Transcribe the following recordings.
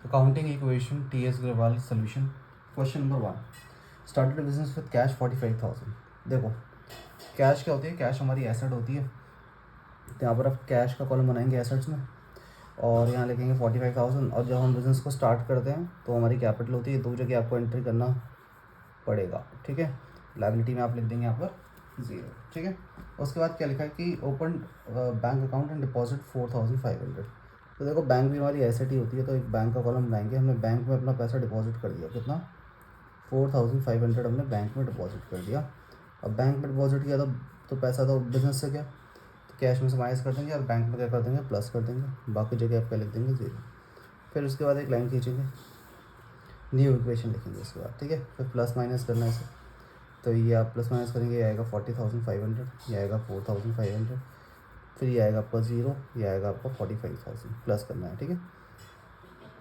Accounting equation T S. Agarwal solution. Question number 1, started business with cash 45,000। देखो cash क्या होती है, कैश हमारी एसेट होती है, तो यहाँ पर आप कैश का कॉलम बनाएंगे एसेट्स में और यहाँ लिखेंगे 45,000। और जब हम बिज़नेस को स्टार्ट करते हैं तो हमारी कैपिटल होती है, दो जगह आपको एंट्री करना पड़ेगा, ठीक है। लायबिलिटी में आप लिख देंगे यहाँ पर 0, ठीक है। उसके बाद क्या लिखा है कि open bank account and deposit 4,500। तो देखो बैंक भी हमारी एसेट ही होती है, तो एक बैंक का कॉलम बनाएंगे। हमने बैंक में अपना पैसा डिपॉजिट कर दिया, कितना 4,500 हमने बैंक में डिपॉजिट कर दिया। अब बैंक में डिपॉजिट किया तो पैसा तो बिजनेस से गया, तो कैश में से माइनस कर देंगे और बैंक में क्या कर देंगे, प्लस कर देंगे। बाकी जगह आप क्या लिख देंगे 0। फिर उसके बाद एक लाइन खींचेंगे, न्यू इक्वेशन लिखेंगे उसके बाद, ठीक है। फिर प्लस माइनस करना है इसे, तो ये आप प्लस माइनस करेंगे, ये आएगा 40,500, ये आएगा 4,500, फिर ये आएगा आपका 0, ये आएगा आपका 45,000। प्लस करना है, ठीक है,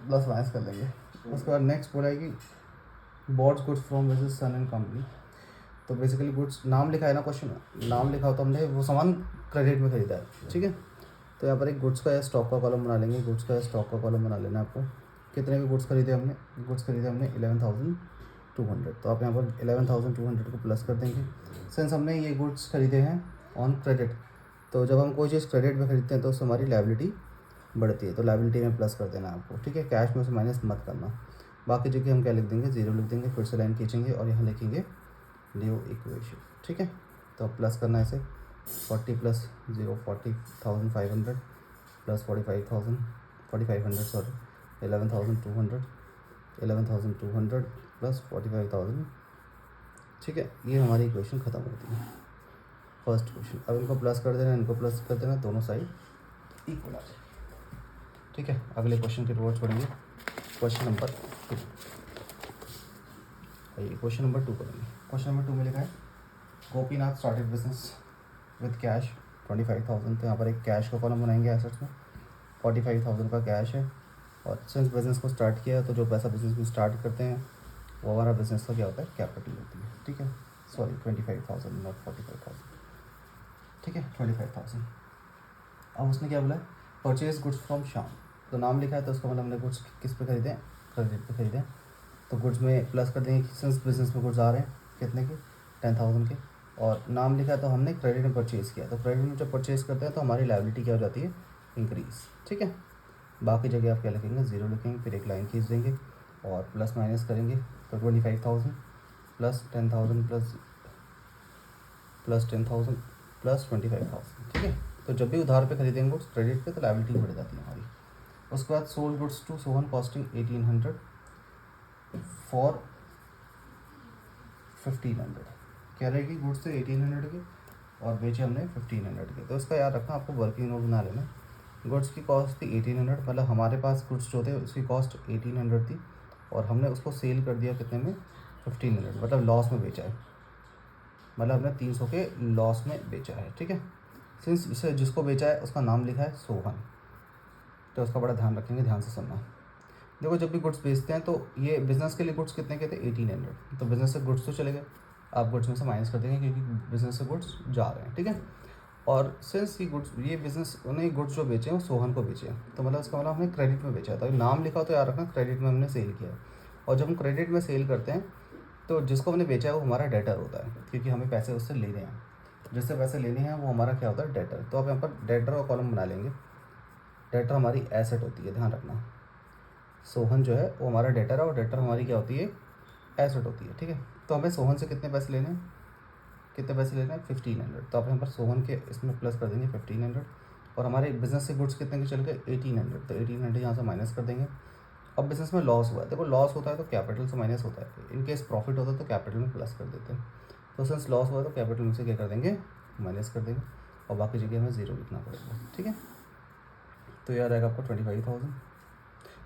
प्लस माइनस कर लेंगे। उसके बाद नेक्स्ट बोला है कि bought goods from Mrs Sun and company. तो बेसिकली गुड्स नाम लिखा है ना, क्वेश्चन में नाम लिखा हो तो हमने वो सामान क्रेडिट में खरीदा है, ठीक है। तो यहाँ पर एक गुड्स का या स्टॉक का कॉलम बना लेंगे, गुड्स का या स्टॉक का कॉलम बना लेना है आपको। कितने के गुड्स खरीदे हमने, गुड्स खरीदे हमने 11,200। तो आप यहाँ पर 11,200 को प्लस कर देंगे। सिंस हमने ये गुड्स खरीदे हैं ऑन क्रेडिट, तो जब हम कोई चीज़ क्रेडिट में खरीदते हैं तो उससे हमारी लायबिलिटी बढ़ती है, तो लायबिलिटी में प्लस कर देना है आपको, ठीक है। कैश में से माइनस मत करना। बाकी जगह हम क्या लिख देंगे, 0 लिख देंगे। फिर से लाइन खींचेंगे और यहाँ लिखेंगे न्यू इक्वेशन, ठीक है। तो प्लस करना है इसे, 40 प्लस 0 40,500 प्लस 45,500 सॉरी 11,200 प्लस 45,000, ठीक है। ये हमारी इक्वेशन ख़त्म होती है, फर्स्ट क्वेश्चन। अब इनको प्लस कर देना, इनको प्लस कर देना, दोनों साइड इक्वल आ जाएगी, ठीक है। अगले क्वेश्चन की रिवर्स पढ़ेंगे, क्वेश्चन नंबर 2। आइए क्वेश्चन नंबर 2 करेंगे। क्वेश्चन नंबर 2 में लिखा है Gopinath started business with cash 25,000। तो यहाँ पर एक कैश का कॉलम बनाएंगे एसेट्स में, 45,000 का कैश है। और सिंस बिज़नेस को स्टार्ट किया तो जो पैसा बिज़नेस में स्टार्ट करते हैं वो हमारा बिज़नेस का क्या होता है, कैपिटल होती है, ठीक है। सॉरी 25,000 नॉट 45,000, ठीक है 25,000। अब उसने क्या बोला है, परचेज गुड्स फ्रॉम श्याम। तो नाम लिखा है तो उसका मतलब हमने गुड्स किस पे खरीदे, क्रेडिट पे खरीदे। तो गुड्स में प्लस कर देंगे, सिंस बिजनेस में गुड्स आ रहे हैं कितने के, 10,000 के। और नाम लिखा है तो हमने क्रेडिट में परचेज़ किया, तो क्रेडिट में जब परचेज़ करते हैं तो हमारी लायबिलिटी क्या हो जाती है, इंक्रीज, ठीक है। बाकी जगह आप क्या लिखेंगे, 0 लिखेंगे। फिर एक लाइन खींच देंगे और प्लस माइनस करेंगे, तो 25,000 प्लस 10,000 प्लस 10,000 प्लस 25,000, ठीक है। तो जब भी उधार पे खरीदेंगे गुड्स क्रेडिट पे तो लायबिलिटी बढ़ जाती है हमारी। उसके बाद sold goods to Sohan costing 1,800 for 1,500। कह रहे हैं कि गुड्स थे 1,800 के और बेचे हमने 1,500 के। तो इसका याद रखना, आपको वर्किंग नोट बना लेना। गुड्स की कॉस्ट थी 1,800, मतलब हमारे पास गुड्स जो थे उसकी कॉस्ट 1,800 थी और हमने उसको सेल कर दिया कितने में, 1,500, मतलब लॉस में बेचा है, मतलब हमने 300 के लॉस में बेचा है, ठीक है। सिंस इसे जिसको बेचा है उसका नाम लिखा है सोहन, तो उसका बड़ा ध्यान रखेंगे, ध्यान से सुनना। देखो जब भी गुड्स बेचते हैं तो ये बिज़नेस के लिए गुड्स कितने के थे, 1,800। तो बिज़नेस से गुड्स तो चले गए, आप गुड्स में से माइनस कर देंगे क्योंकि बिज़नेस से गुड्स जा रहे हैं, ठीक है। और सिंस ये बिज़नेस उन्हें गुड्स जो बेचे हैं वो सोहन को बेचे हैं, तो मतलब उसका मतलब हमने क्रेडिट में बेचा है। तो नाम लिखा हो तो याद रखना क्रेडिट में हमने सेल किया है। और जब हम क्रेडिट में सेल करते हैं तो जिसको हमने बेचा है वो हमारा डेटर होता है, क्योंकि हमें पैसे उससे लेने हैं, जिससे पैसे लेने हैं वो हमारा क्या होता है, डेटर। तो आप यहाँ पर डेटर का कॉलम बना लेंगे। डेटर हमारी एसेट होती है, ध्यान रखना। सोहन जो है वो हमारा डेटर है और डेटर हमारी क्या होती है, एसेट होती है, ठीक है। तो हमें सोहन से कितने पैसे लेने हैं, कितने पैसे लेने हैं, 1,500। तो आप यहाँ पर सोहन के इसमें प्लस कर देंगे 1,500। और हमारे बिज़नेस से गुड्स कितने के चल गए, 1,800। तो 1,800 यहाँ से माइनस कर देंगे। अब बिज़नेस में लॉस हुआ है, देखो लॉस होता है तो कैपिटल से माइनस होता है, इनकेस प्रॉफिट होता है तो कैपिटल में प्लस कर देते हैं। तो सिंस लॉस हुआ है तो कैपिटल में से क्या कर देंगे, माइनस कर देंगे। और बाकी जगह हमें 0 लिखना पड़ेगा, ठीक है। तो याद आएगा आपको 25,000।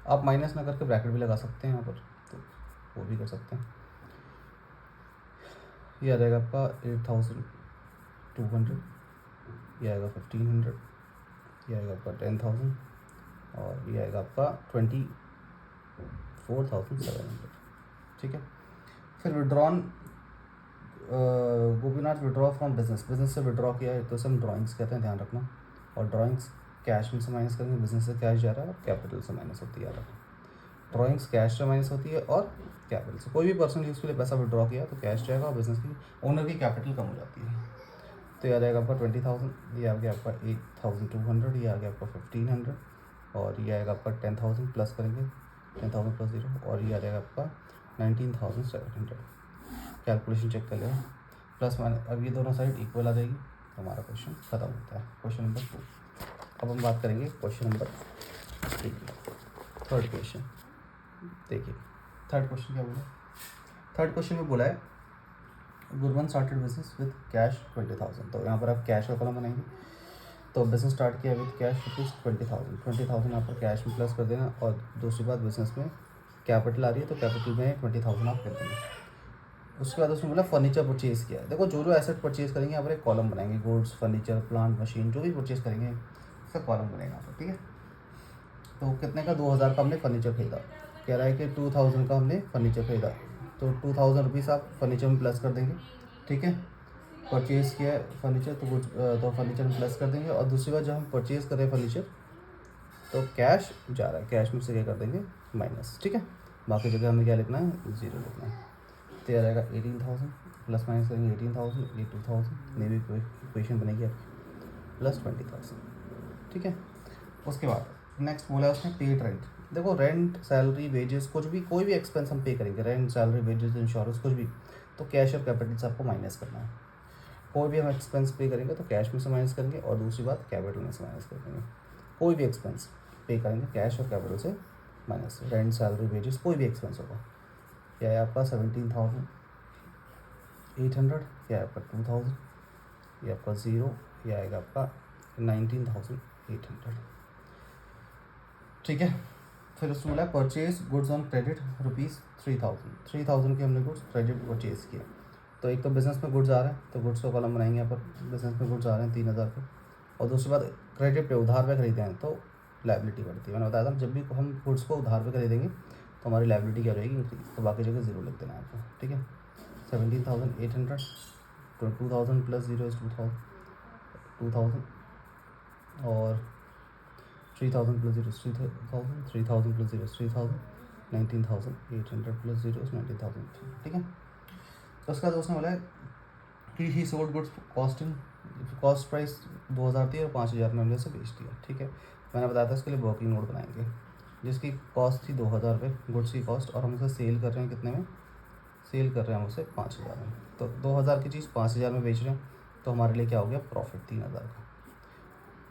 आप माइनस ना करके ब्रैकेट भी लगा सकते हैं यहाँ पर, तो वो भी कर सकते हैं। ये आ जाएगा आपका 8,200, ये आएगा 1,500, ये आएगा आपका 10,000 और ये आएगा आपका 24,700, ठीक है। फिर withdrawn, Gopinath withdraw from business, business से विड्रॉ किया है तो इसे हम ड्राइंग्स कहते हैं, ध्यान रखना। और ड्राइंग्स कैश में से माइनस करेंगे, बिजनेस से कैश जा रहा है और कैपिटल से माइनस होती है, याद रखना। ड्रॉइंग्स कैश से माइनस होती है और कैपिटल से। कोई भी पर्सनल यूज़ के लिए पैसा विड्रॉ किया तो कैश जाएगा और बिजनेस की ओनर की कैपिटल कम हो जाती है। तो ये आ जाएगा आपका 20,000, ये आ गया आपका 8,200, ये आ गया आपका 1,500 और ये आएगा आपका 10,000 प्लस करेंगे 10,000 प्लस 0 और ये आ जाएगा आपका 19,700। कैलकुलेशन चेक कर लें प्लस माइनस। अब ये दोनों साइड इक्वल आ जाएगी तो हमारा क्वेश्चन खत्म होता है। Question number 2। अब हम बात करेंगे क्वेश्चन नंबर 3 की। थर्ड क्वेश्चन देखिए, थर्ड क्वेश्चन क्या बोला। थर्ड क्वेश्चन में बोला है गुरबन स्टार्टेड बिजनेस विद कैश 20,000। तो यहाँ पर आप कैश का कॉलम बनाएंगे। तो बिजनेस स्टार्ट किया विद कैश रुपीज़ 20,000 यहाँ पर कैश में प्लस कर देना। और दूसरी बात, बिजनेस में कैपिटल आ रही है तो कैपिटल में 20,000 आप कर देंगे। उसके बाद उसमें बोला फर्नीचर परचेज़ किया है। देखो जो जो एसेट परचेज़ करेंगे यहाँ पर एक कॉलम बनाएंगे, गुड्स, फर्नीचर, प्लांट, मशीन, जो भी परचेज़ करेंगे उसका कॉलम बनेगा यहाँ पर। ठीक है, तो कितने का 2,000 का हमने फर्नीचर खरीदा। कह रहा है कि 2,000 का हमने फर्नीचर खरीदा, तो 2,000 रुपीज़ आप फर्नीचर में प्लस कर देंगे। ठीक है, परचेज़ किया है फर्नीचर तो फर्नीचर में प्लस कर देंगे। और दूसरी बात, जब हम परचेज़ करें फर्नीचर तो कैश जा रहा है, कैश में से क्या कर देंगे माइनस। ठीक है, बाकी जगह हमें क्या लिखना है, 0 लिखना है। तो आ जाएगा 18,000 प्लस माइनस करेंगे 18,000, ये 2,000, नई इक्वेशन बनेगी आपकी प्लस 20,000। ठीक है, उसके बाद नेक्स्ट बोला उसने पेड रेंट। देखो रेंट, सैलरी, वेजेस, कुछ भी कोई भी एक्सपेंस हम पे करेंगे, रेंट, सैलरी, वेजेस, इंश्योरेंस, कुछ भी, तो कैश और कैपिटल से आपको माइनस करना है। कोई भी हम एक्सपेंस पे करेंगे तो कैश में से माइनस करेंगे और दूसरी बात कैपिटल में से माइनस कर देंगे। कोई भी एक्सपेंस पे करेंगे कैश और कैपिटल से माइनस, रेंट, सैलरी, वेजेस, कोई भी एक्सपेंस होगा। क्या है आपका 17,800, क्या है आपका 2,000, ये आपका 0, ये आएगा आपका 19,800। ठीक है, फिर उसमें बोला purchase goods on credit rupees 3,000 के हमने गुड्स क्रेडिट परचेज़ किया। तो एक तो बिज़नेस में गुड्स आ रहे हैं तो गुड्स का कॉलम बनाएंगे यहाँ पर, बिज़नेस में गुड्स आ रहे हैं 3,000 के। और दूसरी बात, क्रेडिट पे उधार पे खरीदे हैं तो लाइबिलिटी बढ़ती है। मैंने बताया था जब भी हम गुड्स को उधार पे खरीदेंगे तो हमारी लाइबिलिटी क्या रहेगी, इंक्रीज। तो बाकी जगह 0 लिख देना है आपको। ठीक है, 17,800, तो 2,000 प्लस 0 इज 2,000 और 3,000 प्लस 0 3,000, 3,000 प्लस 0 3,000, 19,800 प्लस 0 19,000। ठीक है, तो उसका दोस्त ने बोला कि ही सोल्ड गुड्स कॉस्ट प्राइस 2,000 थी और 5,000 में हमने उसे बेच दिया। ठीक है, मैंने बताया था इसके लिए वर्किंग नोट बनाएंगे जिसकी कॉस्ट थी 2,000 रुपये गुड्स की कॉस्ट, और हम उसे सेल कर रहे हैं कितने में, सेल कर रहे हैं हम उसे 5,000 में। तो 2,000 की चीज़ 5,000 में बेच रहे हैं तो हमारे लिए क्या हो गया, प्रॉफिट 3,000 का।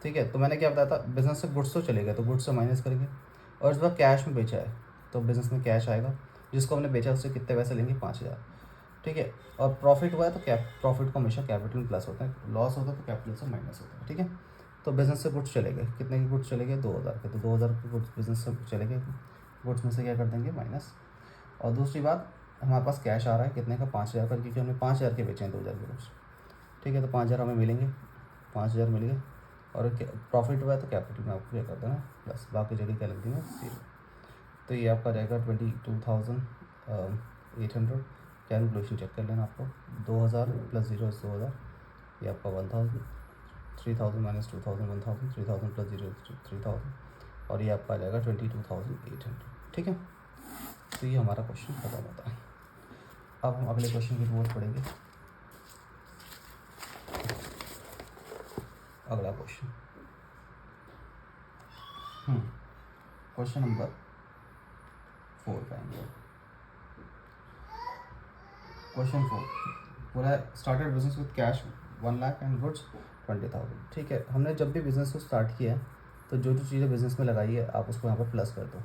ठीक है, तो मैंने क्या बताया था, बिज़नेस से गुड्स तो चले गए तो गुड्स से माइनस करेंगे। और इस बार कैश में बेचा है तो बिज़नेस में कैश आएगा, जिसको हमने बेचा उससे कितने पैसे लेंगे, 5,000। ठीक है, और प्रॉफिट हुआ है तो प्रॉफिट को हमेशा कैपिटल में प्लस होता है, लॉस होता है तो कैपिटल से माइनस होता है। ठीक है, तो बिज़नेस से गुड्स चले गए, कितने के गुड्स चले गए, 2,000 के। तो 2,000 के गुड्स बिज़नेस से चले गए, गुड्स में से क्या कर देंगे, माइनस। और दूसरी बात, हमारे पास कैश आ रहा है कितने का, 5,000 का, क्योंकि हमने 5,000 के बेचे हैं 2,000 के गुड्स। ठीक है, तो 5,000 हमें मिलेंगे, 5,000 मिल गए। और प्रॉफिट हुआ है तो कैपिटल में आपको क्या कर देना प्लस, बाकी जगह क्या लग देंगे 0। तो ये आपका रहेगा 22,800। कैलकुलेशन चेक कर लेना आपको, 2,000 प्लस 0 इज 2,000, ये आपका 1,000, 3,000 माइनस 2,000 1,000, 3,000 प्लस 0 3,000 और ये आपका आ जाएगा 22,800। ठीक है, तो ये हमारा क्वेश्चन खत्म होता है। अब हम अगले क्वेश्चन की रिपोर्ट पढ़ेंगे। अगला क्वेश्चन, क्वेश्चन नंबर 4 का आएंगे। क्वेश्चन 4 बोला है started business with cash 1 lakh and goods 20,000। ठीक है, हमने जब भी बिज़नेस को स्टार्ट किया तो जो जो चीज़ें बिज़नेस में लगाई है आप उसको यहाँ पर प्लस कर दो।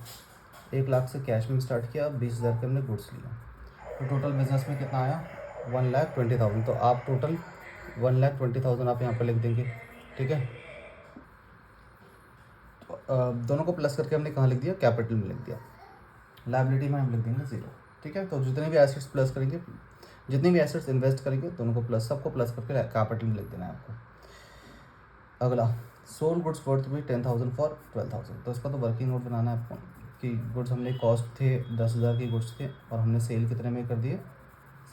1 लाख से कैश में स्टार्ट किया, 20,000 के हमने गुड्स लिया, तो टोटल बिज़नेस में कितना आया, 1,20,000। तो आप टोटल 1,20,000 आप यहाँ पर लिख देंगे। ठीक है, दोनों को प्लस करके हमने कहाँ लिख दिया, कैपिटल में लिख दिया। लायबिलिटी में हम लिख देंगे 0। ठीक है, तो जितने भी एसेट्स प्लस करेंगे, जितने भी एसेट्स इन्वेस्ट करेंगे दोनों को प्लस, सबको प्लस करके कैपिटल में लिख देना है आपको। अगला, सोल्ड गुड्स वर्थ भी 10,000 फॉर 12,000। तो इसका तो वर्किंग नोट बनाना है आपको कि गुड्स हमने कॉस्ट थे 10,000 के गुड्स थे और हमने सेल कितने में कर दिए,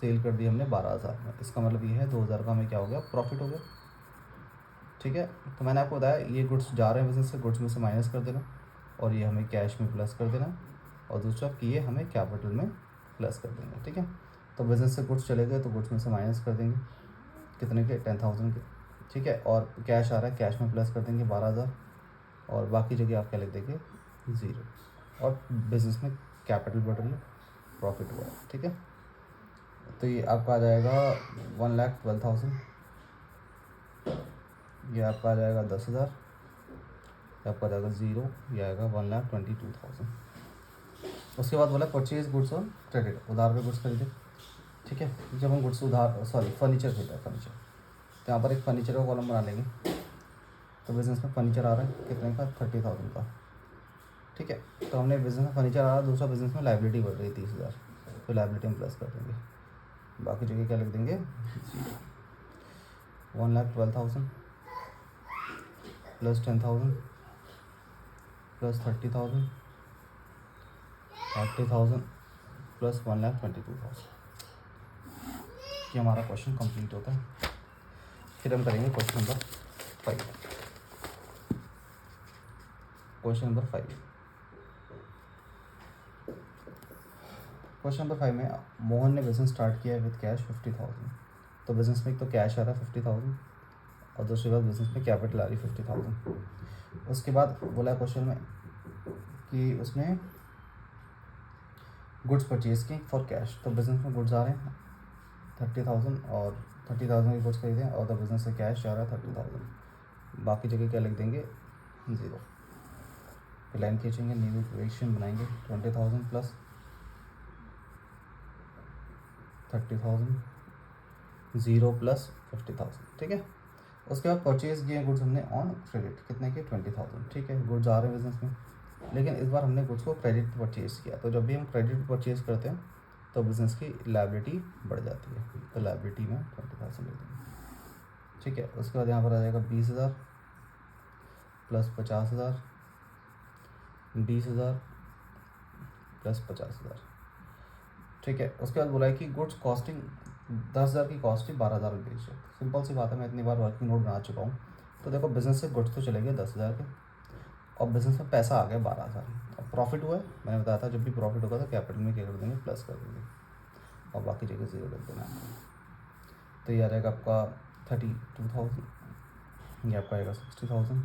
सेल कर दिए हमने 12,000 में। इसका मतलब ये है 2,000 का हमें क्या हो गया, प्रॉफिट हो गया। ठीक है, तो मैंने आपको बताया ये गुड्स जा रहे हैं बिजनेस से, गुड्स में से माइनस कर देना और ये हमें कैश में प्लस कर देना। और दूसरा कि ये हमें कैपिटल में प्लस कर देंगे, ठीक है। तो बिजनेस से गुड्स चले गए तो गुड्स में से माइनस कर देंगे कितने के, 10,000 के, ठीक है। और कैश आ रहा है, कैश में प्लस कर देंगे 12,000 और बाकी जगह आप क्या लिख देंगे 0। और बिजनेस में कैपिटल बढ़ रही है, प्रॉफिट हुआ है, ठीक है। तो ये आपका आ जाएगा 1,12,000, ये आपका आ जाएगा 10,000, ये आपका आ जाएगा 0, ये आएगा 1,22,000। उसके बाद बोला परचेज गुड्स ऑन क्रेडिट, उधार पे गुड्स खरीदे, ठीक है। जब हम गुड्स उधार फर्नीचर खरीदा है, फर्नीचर, तो यहाँ पर एक फर्नीचर का कॉलम बना लेंगे। तो बिज़नेस में फर्नीचर आ रहा है कितने का, 30,000 का, ठीक है। तो हमने बिज़नेस में फर्नीचर आ रहा है, दूसरा बिज़नेस में लाइबिलिटी बढ़ रही है 30,000, तो लाइबिलिटी में प्लस कर देंगे, बाकी जगह क्या लिख देंगे 1,12,000 प्लस 10,000 प्लस 30,000 30,000 प्लस 1,22,000। ये हमारा क्वेश्चन कंप्लीट होता है। फिर हम करेंगे question number 5। Question number 5, question number 5 में मोहन ने बिजनेस स्टार्ट किया है विद कैश 50,000। तो बिजनेस में एक तो कैश आ रहा है 50,000 और दूसरी बात बिजनेस में कैपिटल आ रही है 50,000। उसके बाद बोला है क्वेश्चन में कि उसने गुड्स परचेज की फॉर कैश। तो बिजनेस में गुड्स आ रहे हैं 30,000 और 30,000 के गुड्स खरीदे और द बिजनेस से कैश जा रहा है 30,000। बाकी जगह क्या लिख देंगे 0। फिर लाइन खींचेंगे, न्यू इक्वेशन बनाएंगे, 20,000 प्लस 30,000, 0 प्लस 50,000, ठीक है। उसके बाद परचेज किए गुड्स हमने ऑन क्रेडिट, कितने के 20,000, ठीक है। गुड्स आ रहे हैं बिजनेस में, लेकिन इस बार हमने गुड्स को क्रेडिट पर परचेज़ किया। तो जब भी हम क्रेडिट पर परचेज़ करते हैं तो बिज़नेस की लायबिलिटी बढ़ जाती है, तो लायबिलिटी में 20,000 ले देंगे, ठीक है। उसके बाद यहाँ पर आ जाएगा 20,000 प्लस 50,000, 20,000 प्लस 50,000, ठीक है। उसके बाद बोला है कि गुड्स कॉस्टिंग 10,000 की कॉस्टिंग 12,000 में बेच है। सिंपल सी बात है, मैं इतनी बार वर्किंग नोट बना चुका हूँ। तो देखो बिजनेस से गुड्स तो चले गए 10,000 के और बिजनेस में पैसा आ गया 12,000 और प्रॉफिट हुआ है। मैंने बताया था जब भी प्रॉफिट होगा तो कैपिटल में क्या कर देंगे, प्लस कर देंगे और बाकी जगह 0 कर देना आपको। तो ये आ जाएगा आपका 32,000, ये आपका आएगा 60,000,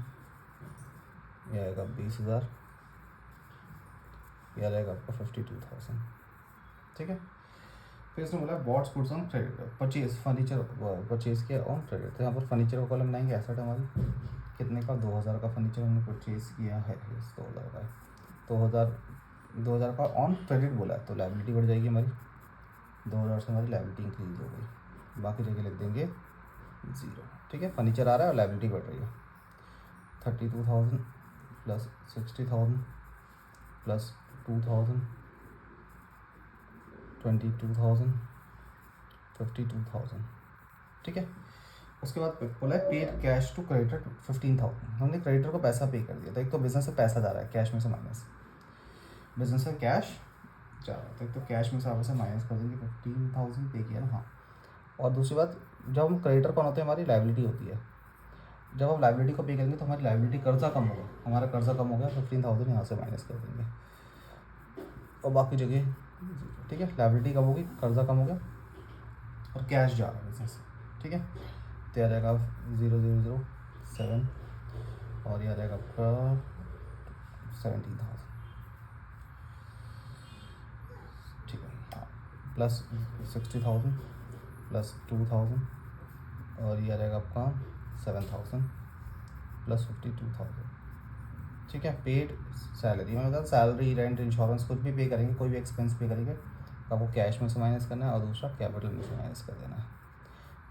ये आएगा 20,000, ये आ जाएगा आपका 52,000, ठीक है। फिर इसने बोला bots goods on credit, purchase furniture purchase किया ऑन क्रेडिट। तो यहाँ पर फर्नीचर का कॉलम बनाएंगे, एसेट हमारी कितने का, 2,000 का फर्नीचर हमने परचेज किया है, 2,000 का है। 2,000 का ऑन क्रेडिट बोला है, तो लायबिलिटी बढ़ जाएगी हमारी, 2,000 से हमारी लायबिलिटी इंक्रीज हो गई। बाकी जगह लिख देंगे 0, ठीक है। फर्नीचर आ रहा है और लायबिलिटी बढ़ रही है, 32,000 प्लस 60,000 प्लस 2,000, 22,000, 52,000, ठीक है। उसके बाद बोला है पेड कैश टू क्रेडिटर 15,000। हमने क्रेडिटर को पैसा पे कर दिया। तो एक तो बिजनेस से पैसा जा रहा है, कैश में से माइनस, बिजनेस से कैश जा रहा है तो एक तो कैश में से माइनस कर देंगे, 15,000 पे किया ना, हाँ। और दूसरी बात, जब हम क्रेडिटर कौन होते हैं, हमारी लाइबिलिटी होती है। जब हम लाइबिलिटी को पे करेंगे तो हमारी लाइबिलिटी कर्जा कम होगा, हमारा कर्जा कम हो गया, 15,000 यहाँ से माइनस कर देंगे और बाकी जगह, ठीक है। लाइबिलिटी कम होगी, कर्जा कम हो गया और कैश जा रहा है बिजनेस से, ठीक है। तो आ जाएगा 0,007 और ये आ जाएगा आपका 17,000, ठीक है। हाँ, प्लस 60,000 प्लस 2,000 और ये आ जाएगा आपका 7,000 प्लस 52,000, ठीक है। पेड सैलरी में मतलब सैलरी, रेंट, इंश्योरेंस कुछ भी पे करेंगे, कोई भी एक्सपेंस पे करेंगे तो आपको कैश में से माइनस करना है और दूसरा कैपिटल में से माइनस कर देना है।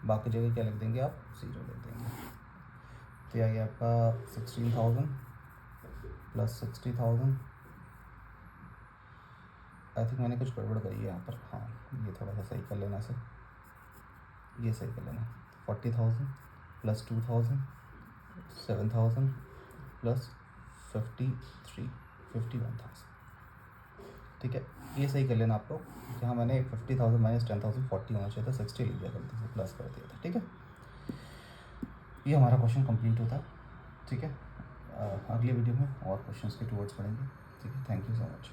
बाकी जगह क्या लिख देंगे आप, 0 लिख देंगे। तो आ गया आपका 16,000 प्लस 60,000, आई थिंक मैंने कुछ गड़बड़ करी है यहाँ पर, हाँ ये थोड़ा सा सही कर लेना सर, ये सही कर लेना। 40,000 प्लस 2,000, 7,000 प्लस 51,000, ठीक है। ये सही कर लेना आप लोग, जहाँ मैंने 50,000 माइनस 10,000 40 होना चाहिए था, 60 लिख दिया गलती से, प्लस कर दिया था, ठीक है। ये हमारा क्वेश्चन कंप्लीट होता है, ठीक है। अगली वीडियो में और क्वेश्चंस के टूवर्ड्स पढ़ेंगे, ठीक है। Thank you so much.